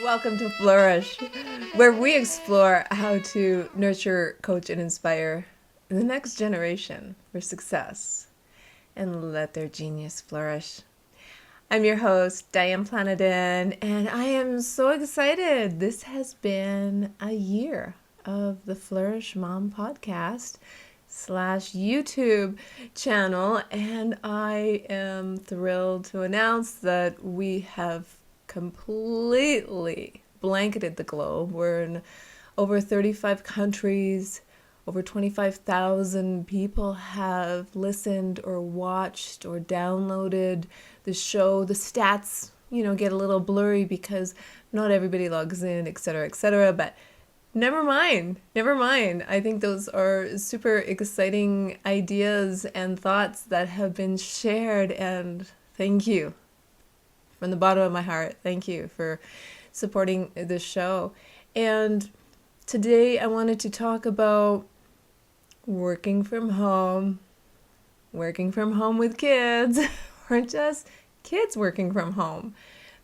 Welcome to Flourish, where we explore how to nurture, coach, and inspire the next generation for success and let their genius flourish. I'm your host, Diane Planadin, and I am so excited. This has been a year of the Flourish Mom podcast slash YouTube channel, and I am thrilled to announce that we have completely blanketed the globe. We're in over 35 countries. Over 25,000 people have listened or watched or downloaded the show. The stats, get a little blurry because not everybody logs in, etc., etc. But never mind. I think those are super exciting ideas and thoughts that have been shared. And thank you from the bottom of my heart. Thank you for supporting this show. And today I wanted to talk about working from home with kids, or just kids working from home,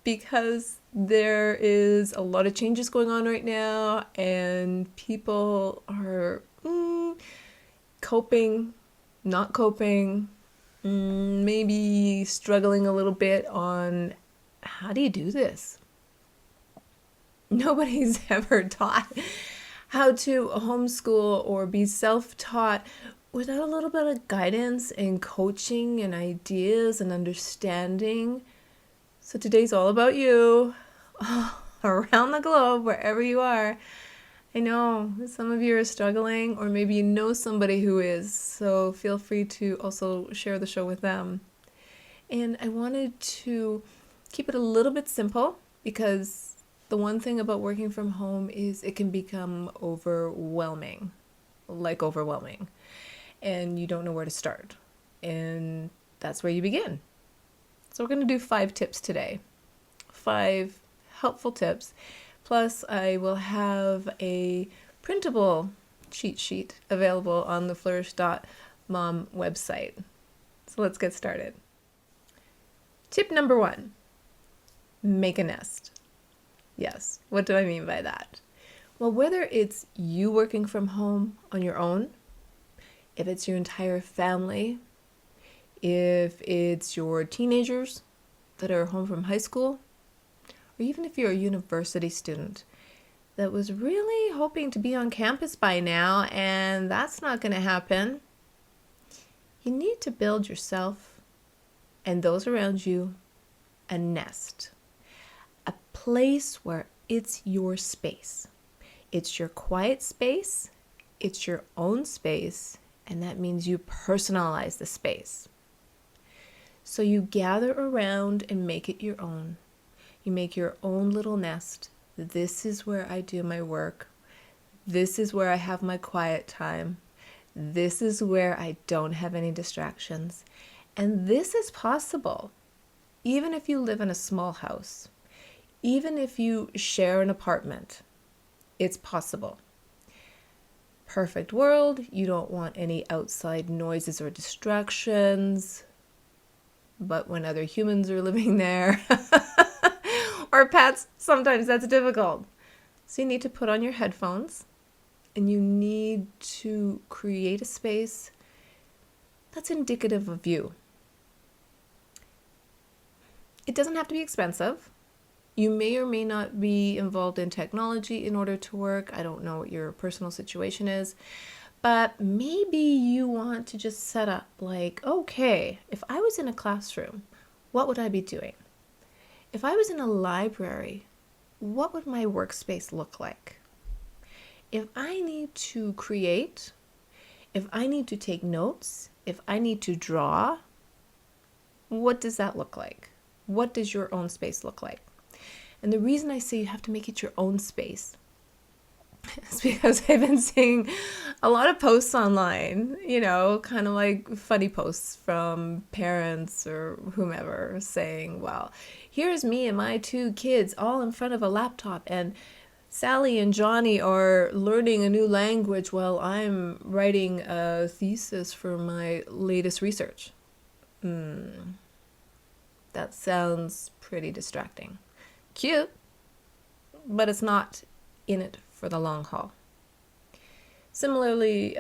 because there is a lot of changes going on right now and people are coping, not coping, maybe struggling a little bit on how do you do this? Nobody's ever taught how to homeschool or be self-taught without a little bit of guidance and coaching and ideas and understanding. So today's all about you, around the globe, wherever you are. I know some of you are struggling, or maybe you know somebody who is, so feel free to also share the show with them. And I wanted to keep it a little bit simple, because the one thing about working from home is it can become overwhelming, and you don't know where to start. And that's where you begin. So we're going to do 5 tips today, 5 helpful tips. Plus, I will have a printable cheat sheet available on the flourish.mom website. So let's get started. Tip number 1, make a nest. Yes, what do I mean by that? Well, whether it's you working from home on your own, if it's your entire family, if it's your teenagers that are home from high school, or even if you're a university student that was really hoping to be on campus by now and that's not going to happen, you need to build yourself and those around you a nest. A place where it's your space. It's your quiet space. It's your own space. And that means you personalize the space. So you gather around and make it your own. You make your own little nest. This is where I do my work. This is where I have my quiet time. This is where I don't have any distractions. And this is possible even if you live in a small house. Even if you share an apartment, it's possible. Perfect world, you don't want any outside noises or distractions. But when other humans are living there, or pets, sometimes that's difficult. So you need to put on your headphones and you need to create a space that's indicative of you. It doesn't have to be expensive. You may or may not be involved in technology in order to work. I don't know what your personal situation is, but maybe you want to just set up like, okay, if I was in a classroom, what would I be doing? If I was in a library, what would my workspace look like? If I need to create, if I need to take notes, if I need to draw, what does that look like? What does your own space look like? And the reason I say you have to make it your own space is because I've been seeing a lot of posts online, kind of like funny posts from parents or whomever saying, well, here's me and my 2 kids all in front of a laptop, and Sally and Johnny are learning a new language while I'm writing a thesis for my latest research. That sounds pretty distracting. Cute, but it's not in it for the long haul. Similarly,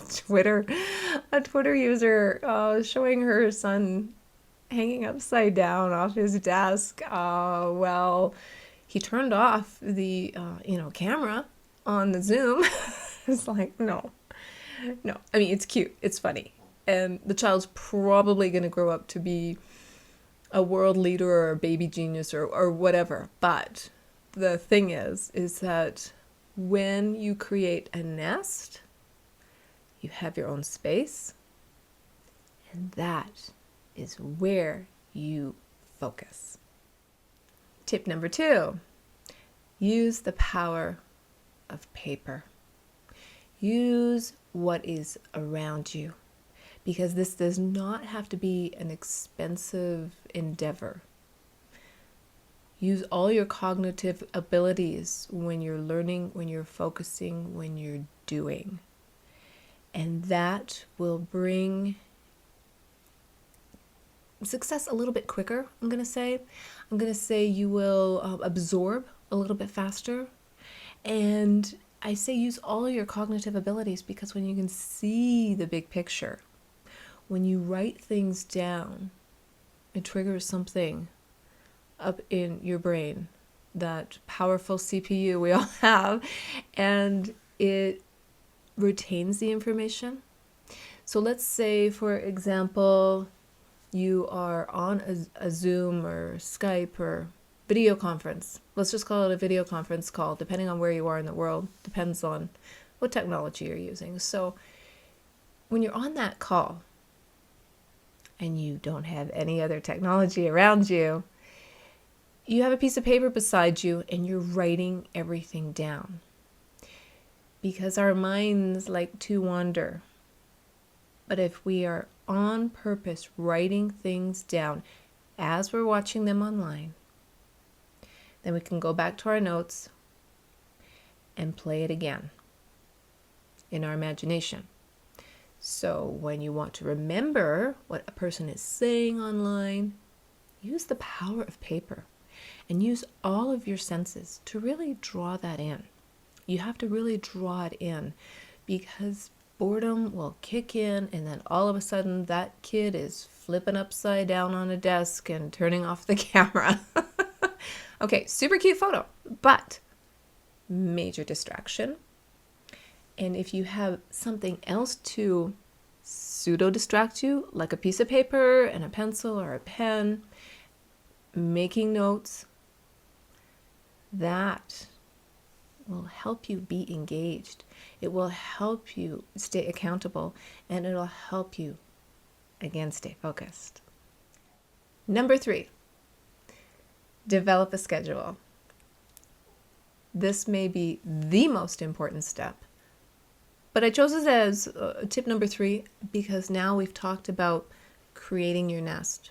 Twitter, a Twitter user showing her son hanging upside down off his desk. Well, he turned off the camera on the Zoom. It's like, no. I mean, it's cute, it's funny, and the child's probably going to grow up to be a world leader or a baby genius or whatever. But the thing is that when you create a nest, you have your own space, and that is where you focus. Tip number 2, use the power of paper. Use what is around you, because this does not have to be an expensive endeavor. Use all your cognitive abilities when you're learning, when you're focusing, when you're doing. And that will bring success a little bit quicker, I'm going to say. I'm going to say you will absorb a little bit faster. And I say use all your cognitive abilities, because when you can see the big picture, when you write things down, it triggers something up in your brain, that powerful CPU we all have, and it retains the information. So let's say, for example, you are on a Zoom or Skype or video conference. Let's just call it a video conference call, depending on where you are in the world. Depends on what technology you're using. So when you're on that call and you don't have any other technology around you, you have a piece of paper beside you and you're writing everything down. Because our minds like to wander. But if we are on purpose writing things down as we're watching them online, then we can go back to our notes and play it again in our imagination. So when you want to remember what a person is saying online, use the power of paper and use all of your senses to really draw that in. You have to really draw it in, because boredom will kick in, and then all of a sudden that kid is flipping upside down on a desk and turning off the camera. Okay, super cute photo, but major distraction. And if you have something else to pseudo distract you, like a piece of paper and a pencil or a pen, making notes, that will help you be engaged. It will help you stay accountable, and it'll help you, again, stay focused. Number 3, develop a schedule. This may be the most important step, but I chose it as tip number 3 because now we've talked about creating your nest.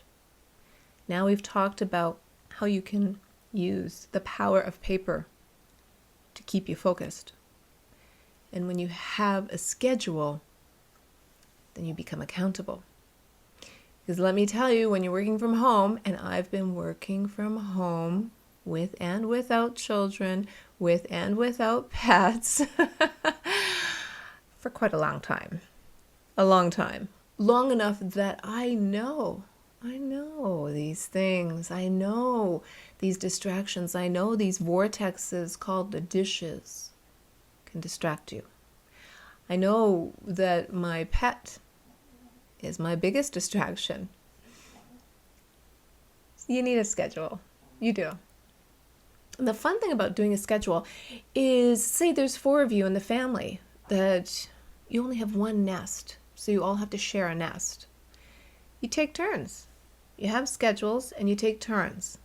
Now we've talked about how you can use the power of paper to keep you focused. And when you have a schedule, then you become accountable. Because let me tell you, when you're working from home, and I've been working from home with and without children, with and without pets, for quite a long time. A long time. Long enough that I know these things. I know these distractions. I know these vortexes called the dishes can distract you. I know that my pet is my biggest distraction. You need a schedule. You do. And the fun thing about doing a schedule is, say there's 4 of you in the family, that you only have one nest, so you all have to share a nest. You take turns. You have schedules and you take turns.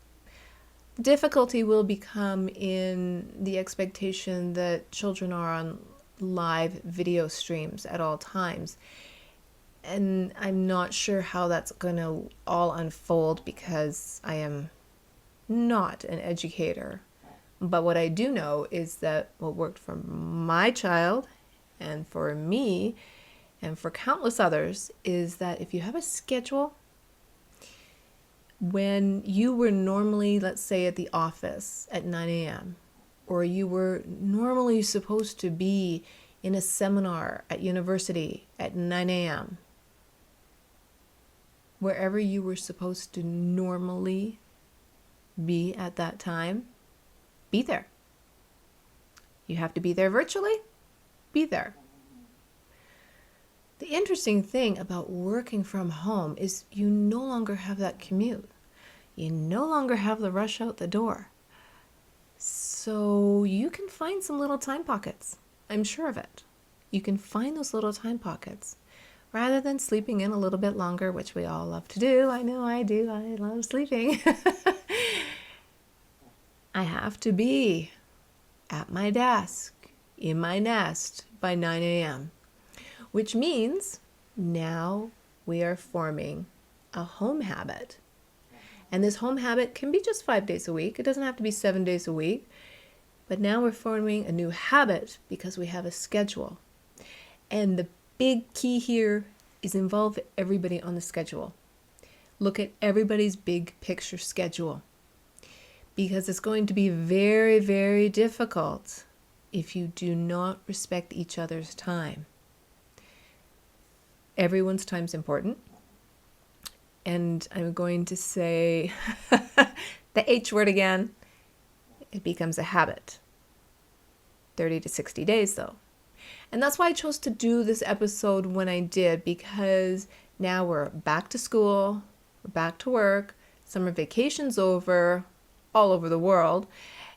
The difficulty will become in the expectation that children are on live video streams at all times. And I'm not sure how that's going to all unfold, because I am not an educator. But what I do know is that what worked for my child and for me and for countless others is that if you have a schedule, When you were normally, let's say, at the office at 9 a.m., or you were normally supposed to be in a seminar at university at 9 a.m., wherever you were supposed to normally be at that time, be there. You have to be there virtually, be there. The interesting thing about working from home is you no longer have that commute. You no longer have the rush out the door. So you can find some little time pockets. I'm sure of it. You can find those little time pockets. Rather than sleeping in a little bit longer, which we all love to do. I know I do. I love sleeping. I have to be at my desk, in my nest by 9 a.m., which means now we are forming a home habit. And this home habit can be just 5 days a week. It doesn't have to be 7 days a week. But now we're forming a new habit because we have a schedule. And the big key here is involve everybody on the schedule. Look at everybody's big picture schedule. Because it's going to be very, very difficult if you do not respect each other's time. Everyone's time is important. And I'm going to say the H word again. It becomes a habit. 30 to 60 days though. And that's why I chose to do this episode when I did, because now we're back to school, we're back to work, summer vacation's over, all over the world,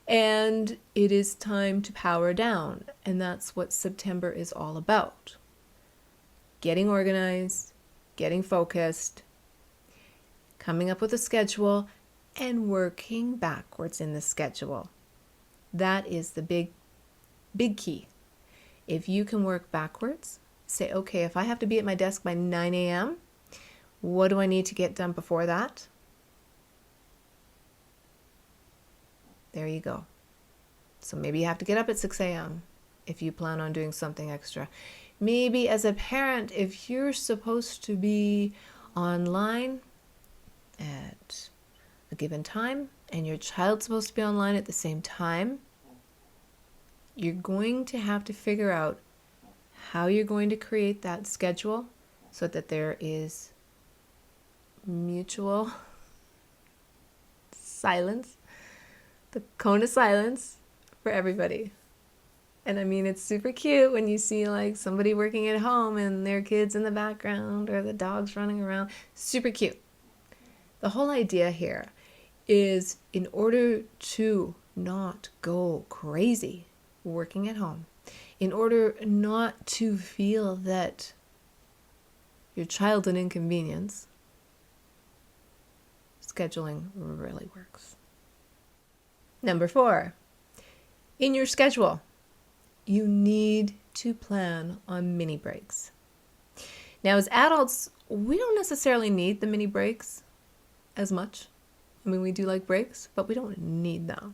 and it is time to power down. And that's what September is all about. Getting organized, getting focused, coming up with a schedule, and working backwards in the schedule. That is the big key. If you can work backwards, say, okay, if I have to be at my desk by 9 a.m., what do I need to get done before that? There you go. So maybe you have to get up at 6 a.m. if you plan on doing something extra. Maybe as a parent, if you're supposed to be online at a given time and your child's supposed to be online at the same time, you're going to have to figure out how you're going to create that schedule so that there is mutual silence, the cone of silence for everybody. And I mean, it's super cute when you see like somebody working at home and their kids in the background or the dogs running around. Super cute. The whole idea here is, in order to not go crazy working at home, in order not to feel that your child's an inconvenience, scheduling really works. Number 4, in your schedule, you need to plan on mini breaks. Now, as adults, we don't necessarily need the mini breaks as much. I mean, we do like breaks, but we don't need them.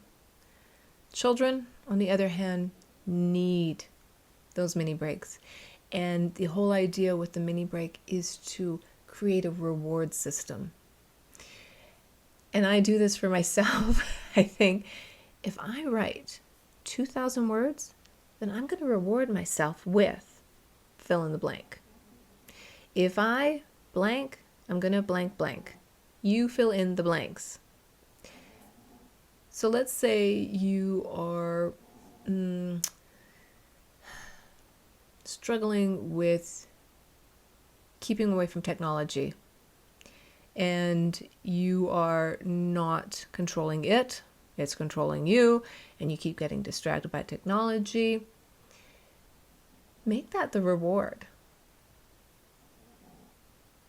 Children, on the other hand, need those mini breaks. And the whole idea with the mini break is to create a reward system. And I do this for myself. I think if I write 2,000 words, then I'm going to reward myself with fill in the blank. If I blank, I'm going to blank blank. You fill in the blanks. So let's say you are struggling with keeping away from technology, and you are not controlling it, it's controlling you, and you keep getting distracted by technology. Make that the reward.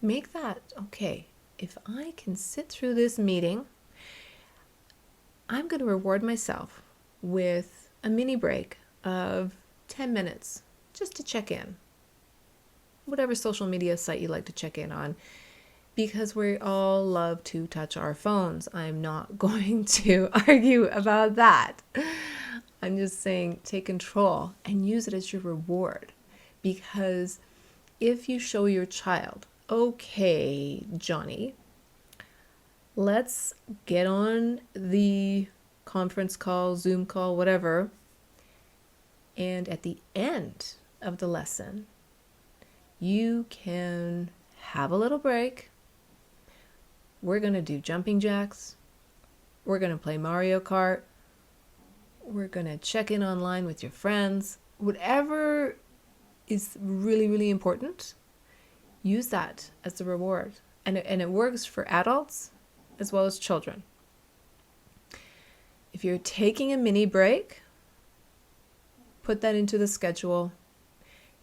Make that, okay, if I can sit through this meeting, I'm going to reward myself with a mini break of 10 minutes just to check in. Whatever social media site you like to check in on, because we all love to touch our phones. I'm not going to argue about that. I'm just saying take control and use it as your reward. Because if you show your child, okay, Johnny, Let's get on the conference call, Zoom call, whatever. And at the end of the lesson, you can have a little break. We're going to do jumping jacks. We're going to play Mario Kart. We're going to check in online with your friends. Whatever is really, really important, use that as the reward. And it works for adults as well as children. If you're taking a mini break, put that into the schedule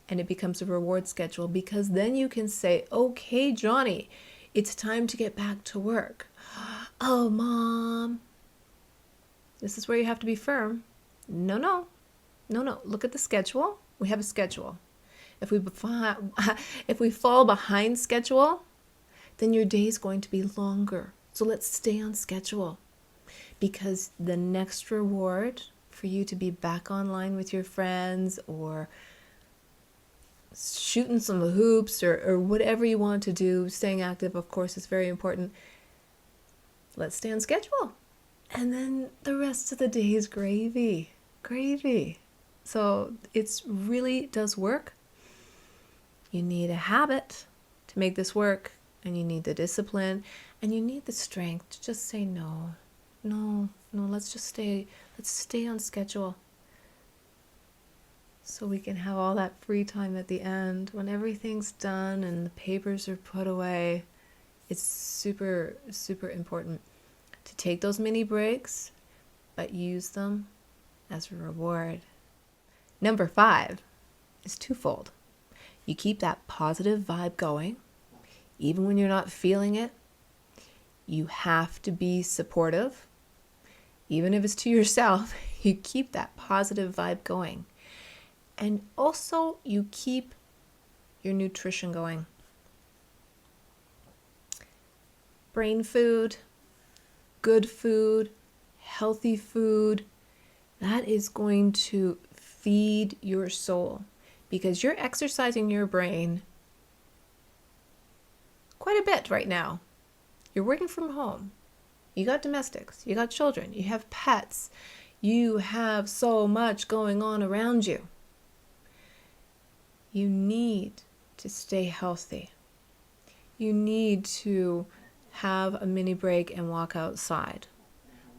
and it becomes a reward schedule, because then you can say, okay, Johnny, it's time to get back to work. Oh, Mom. This is where you have to be firm. No. Look at the schedule. We have a schedule. If we fall behind schedule, then your day is going to be longer. So let's stay on schedule, because the next reward for you to be back online with your friends or shooting some hoops or whatever you want to do, staying active, of course, is very important. Let's stay on schedule. And then the rest of the day is gravy. So it really does work. You need a habit to make this work, and you need the discipline, and you need the strength to just say no, let's stay on schedule, so we can have all that free time at the end when everything's done and the papers are put away. It's super, super important to take those mini breaks, but use them as a reward. Number 5 is twofold. You keep that positive vibe going, even when you're not feeling it. You have to be supportive, even if it's to yourself. You keep that positive vibe going. And also, you keep your nutrition going. Brain food, good food, healthy food, that is going to feed your soul, because you're exercising your brain quite a bit right now. You're working from home. You got domestics, you got children, you have pets, you have so much going on around you. You need to stay healthy. You need to have a mini break and walk outside.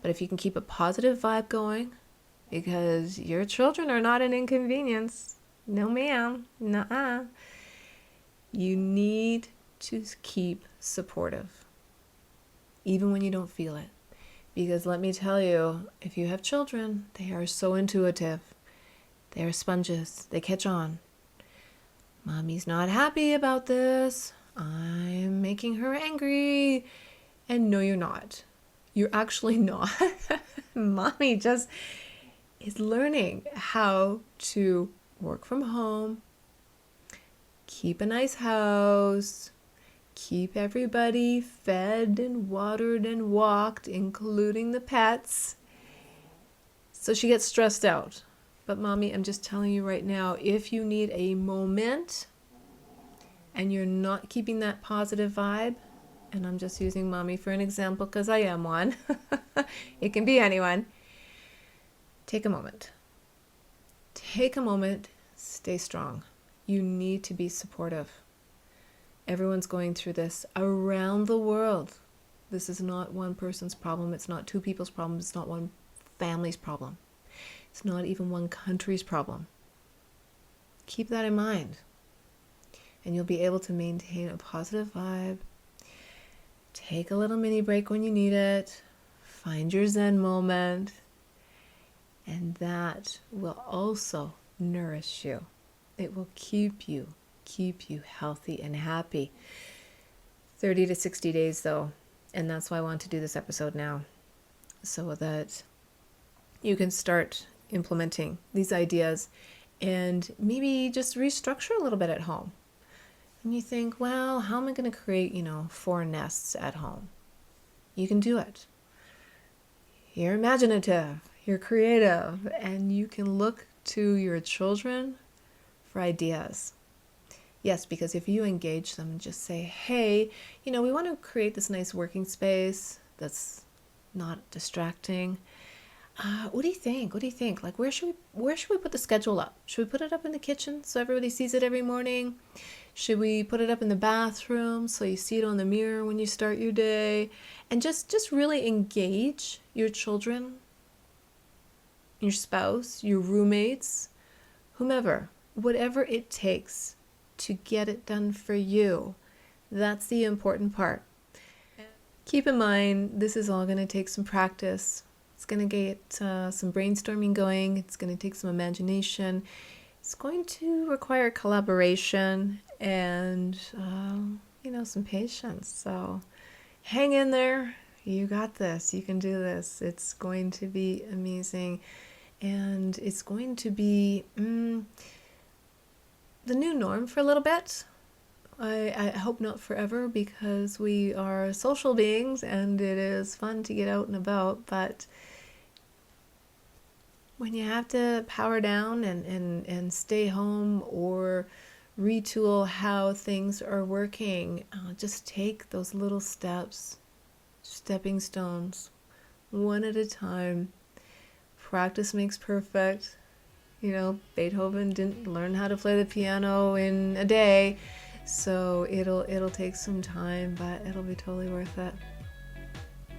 But if you can keep a positive vibe going, because your children are not an inconvenience. No, ma'am. Nuh-uh. You need to keep supportive, even when you don't feel it. Because let me tell you, if you have children, they are so intuitive. They are sponges. They catch on. Mommy's not happy about this. I'm making her angry. And no, you're not. You're actually not. Mommy just is learning how to work from home, keep a nice house, keep everybody fed and watered and walked, including the pets. So she gets stressed out. But Mommy, I'm just telling you right now, if you need a moment and you're not keeping that positive vibe, and I'm just using Mommy for an example because I am one. It can be anyone. Take a moment. Take a moment. Stay strong. You need to be supportive. Everyone's going through this around the world. This is not one person's problem. It's not two people's problem. It's not one family's problem. It's not even one country's problem. Keep that in mind. And you'll be able to maintain a positive vibe. Take a little mini break when you need it. Find your Zen moment. And that will also nourish you. It will keep you healthy and happy. 30 to 60 days though. And that's why I want to do this episode now, so that you can start implementing these ideas and maybe just restructure a little bit at home. And you think, well, how am I going to create, 4 nests at home? You can do it. You're imaginative, you're creative, and you can look to your children for ideas. Yes, because if you engage them and just say, hey, we want to create this nice working space that's not distracting. What do you think? What do you think? Like, where should we put the schedule up? Should we put it up in the kitchen so everybody sees it every morning? Should we put it up in the bathroom so you see it on the mirror when you start your day? And just really engage your children, your spouse, your roommates, whomever, whatever it takes to get it done for you. That's the important part. Keep in mind, this is all going to take some practice. It's going to get some brainstorming going. It's going to take some imagination. It's going to require collaboration and, some patience. So hang in there. You got this. You can do this. It's going to be amazing. And it's going to be the new norm for a little bit. I hope not forever, because we are social beings and it is fun to get out and about, but when you have to power down and stay home or retool how things are working, just take those little steps, stepping stones, one at a time. Practice makes perfect. Beethoven didn't learn how to play the piano in a day. So it'll take some time, but it'll be totally worth it.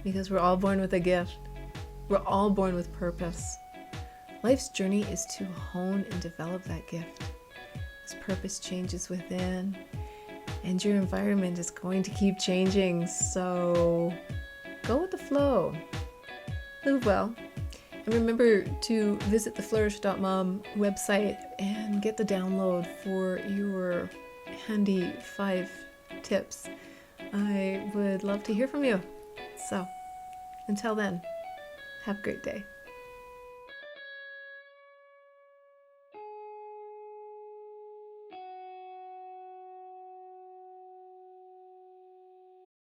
Because we're all born with a gift. We're all born with purpose. Life's journey is to hone and develop that gift. This purpose changes within, and your environment is going to keep changing. So go with the flow. Live well. And remember to visit the flourish.mom website and get the download for your handy 5 tips. I would love to hear from you. So, until then, have a great day.